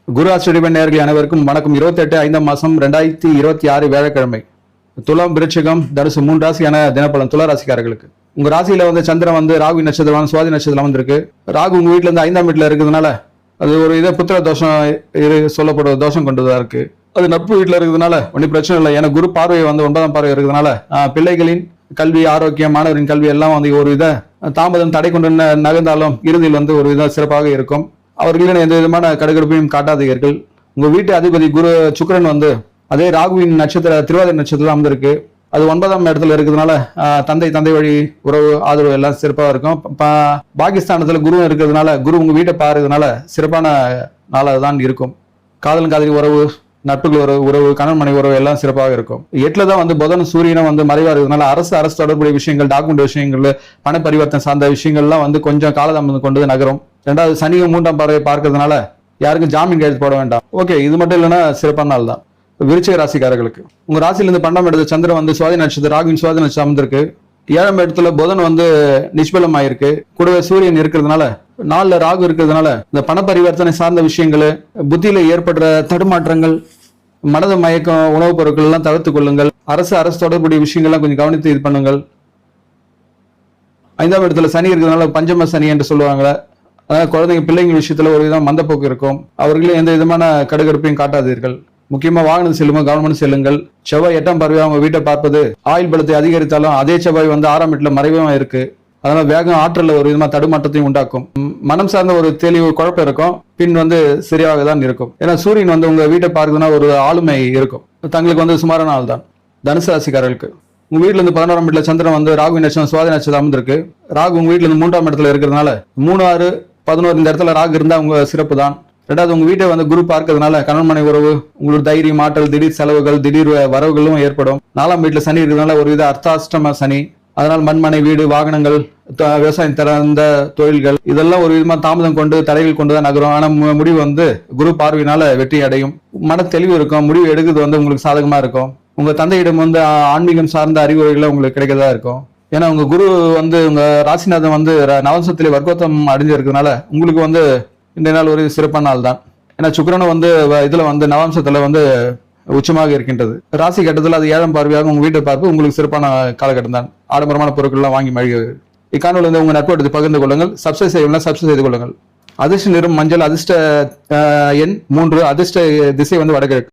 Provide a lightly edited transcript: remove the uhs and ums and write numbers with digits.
குரு ஆசிரியர் நேயர்கள் அனைவருக்கும் வணக்கம். 28/5/2026 வியாழக்கிழமை. துலாம், விருச்சிகம், தனுசு 3 ராசியான தினப்பலன் துலா ராசிக்காரர்களுக்கு. உங்க ராசியில சந்திரன் ராகு நட்சத்திரம், சுவாதி நட்சத்திரம் வந்திருக்கு. ராகு உங்க வீட்டுல இருந்து 5ஆம் வீட்டுல இருக்கிறதுனால அது ஒரு புத்திர தோஷம் சொல்லப்படுற தோஷம் கொண்டதா இருக்கு. அது நட்பு வீட்டுல இருக்கிறதுனால ஒன்னும் பிரச்சனை இல்லை. ஏன்னா குரு பார்வை 9ஆம் பார்வை இருக்கிறதுனால பிள்ளைகளின் கல்வி, ஆரோக்கியம், மாணவரின் கல்வி எல்லாம் ஒரு தாமதம் தடை கொண்டு நகர்ந்தாலும் இறுதியில் ஒரு சிறப்பாக இருக்கும். அவர்களின் எந்த விதமான கடுகடுப்பையும் காட்டாதீர்கள். உங்க வீட்டு அதிபதி குரு சுக்கிரன் அதே ராகுவின் நட்சத்திர திருவாதிரை நட்சத்திரம் அமர்ந்திருக்கு. அது 9ஆம் இடத்துல இருக்கிறதுனால தந்தை வழி உறவு, ஆதரவு எல்லாம் சிறப்பாக இருக்கும். பாகிஸ்தானத்துல குரு இருக்கிறதுனால குரு உங்க வீட்டை பாருறதுனால சிறப்பான நாளாக தான் இருக்கும். காதல் காதலி உறவு, நட்புகள் உறவு, கணவன் மனைவி உறவு எல்லாம் சிறப்பாக இருக்கும். 8ல தான் புதன் சூரியனும் மறைவா இருக்கிறதுனால அரசு தொடர்புடைய விஷயங்கள், டாக்குமெண்ட் விஷயங்கள், பண பரிவர்த்தனை சார்ந்த விஷயங்கள்லாம் கொஞ்சம் காலதாமதம் கொண்டு நகரும். 2வது சனியும் 3ஆம் பார்வையை பார்க்கறதுனால யாருக்கும் ஜாமீன் கையெழுத்து போட வேண்டாம். ஓகே, இது மட்டும் இல்லைன்னா சிறப்பான நாள் தான். விருச்சிக ராசிக்காரர்களுக்கு உங்க ராசியிலிருந்து 12ஆம் இடத்துல சந்திரன் சுவாதி நட்சத்திரம், ராகுவின் சுவாதி நட்சத்திரம் அமர்ந்திருக்கு. 7ஆம் இடத்துல புதன் நிஷ்பலம் ஆயிருக்கு. கூடவே சூரியன் இருக்கிறதுனால 4ல ராகு இருக்கிறதுனால இந்த பண பரிவர்த்தனை சார்ந்த விஷயங்கள், புத்தியில ஏற்படுற தடுமாற்றங்கள், மனது மயக்கம், உணவுப் பொருட்கள் எல்லாம் தவிர்த்துக் கொள்ளுங்கள். அரசு தொடர்புடைய விஷயங்கள்லாம் கொஞ்சம் கவனித்து இது பண்ணுங்கள். 5ஆம் இடத்துல சனி இருக்கிறதுனால பஞ்சம சனி என்று சொல்லுவாங்க. அதாவது குழந்தைங்க, பிள்ளைங்க விஷயத்துல ஒரு விதம் மந்தப்போக்கு இருக்கும். அவர்களே எந்த விதமான கடுகடுப்பையும் காட்டாதீர்கள். முக்கியமா வாகனம் செல்லும்போது கவனமாக செல்லுங்கள். செவ்வாய் 8ஆம் பார்வையா அவங்க வீட்டை பார்ப்பது ஆயுள் பலத்தை அதிகரித்தாலும் அதே செவ்வாய் 6ஆம் வீட்டுல மறைவா இருக்கு. அதனால வேகம், ஆற்றல ஒரு விதமா தடுமாற்றத்தையும் உண்டாக்கும். மனம் சார்ந்த ஒரு தெளிவு, குழப்பம் இருக்கும். பின் சரியாக தான் இருக்கும். ஏன்னா சூரியன் உங்க வீட்டை பார்க்குதுன்னா ஒரு ஆளுமை இருக்கும். தங்களுக்கு சுமாரான ஆள் தான். தனுசு ராசிக்காரர்களுக்கு உங்க வீட்டுல 11ஆம் வீட்டுல சந்திரன் ராகு நட்சத்திரம், சுவாதி நட்சத்திரம் அமர்ந்திருக்கு. ராகு உங்க வீட்டுல 3ஆம் இடத்துல இருக்கிறதுனால 3, 6, 11 இந்த இடத்துல ராகு இருந்தா உங்க சிறப்பு தான். 2வது உங்க வீட்டை குரு பார்க்கறதுனால கணவன் மனைவி உறவு, உங்களோட தைரியம், ஆற்றல், திடீர் செலவுகள், திடீர் வரவுகளும் ஏற்படும். 4ஆம் வீட்டுல சனி இருக்கிறதுனால ஒரு அர்த்தாஷ்டம சனி. அதனால் மண்மனை, வீடு, வாகனங்கள், விவசாயம் திறந்த தொழில்கள் இதெல்லாம் ஒரு விதமா தாமதம் கொண்டு தடைகள் கொண்டுதான் நகரும். ஆனா முடிவு குரு பார்வையினால வெற்றி அடையும். மன தெளிவு இருக்கும். முடிவு எடுக்கிறது உங்களுக்கு சாதகமா இருக்கும். உங்க தந்தையிடம் ஆன்மீகம் சார்ந்த அறிவுரைகளை உங்களுக்கு கிடைக்கதா இருக்கும். ஏன்னா உங்க குரு உங்க ராசிநாதன் நவம்சத்திலே வர்க்கோத்தம் அடைஞ்சிருக்கிறதுனால உங்களுக்கு இந்த நாள் ஒரு சிறப்பான நாள் தான். ஏன்னா சுக்கிரனும் இதுல நவாம்சத்துல உச்சமாக இருக்கின்றது. ராசி கட்டத்துல அது 7ஆம் பார்வையாக உங்க வீட்டை பார்ப்பு உங்களுக்கு சிறப்பான காலகட்டம் தான். ஆடம்பரமான பொருட்கள் எல்லாம் வாங்கி மழை. இக்காணொலி உங்க நட்பு பகிர்ந்து கொள்ளுங்கள். சப்ஸ்கிரைப் செய்யலாம், சப்ஸ்கிரைப் செய்து கொள்ளுங்கள். அதிர்ஷ்ட நிறம் மஞ்சள், அதிர்ஷ்ட எண் 3, அதிர்ஷ்ட திசை வடகிழக்கு.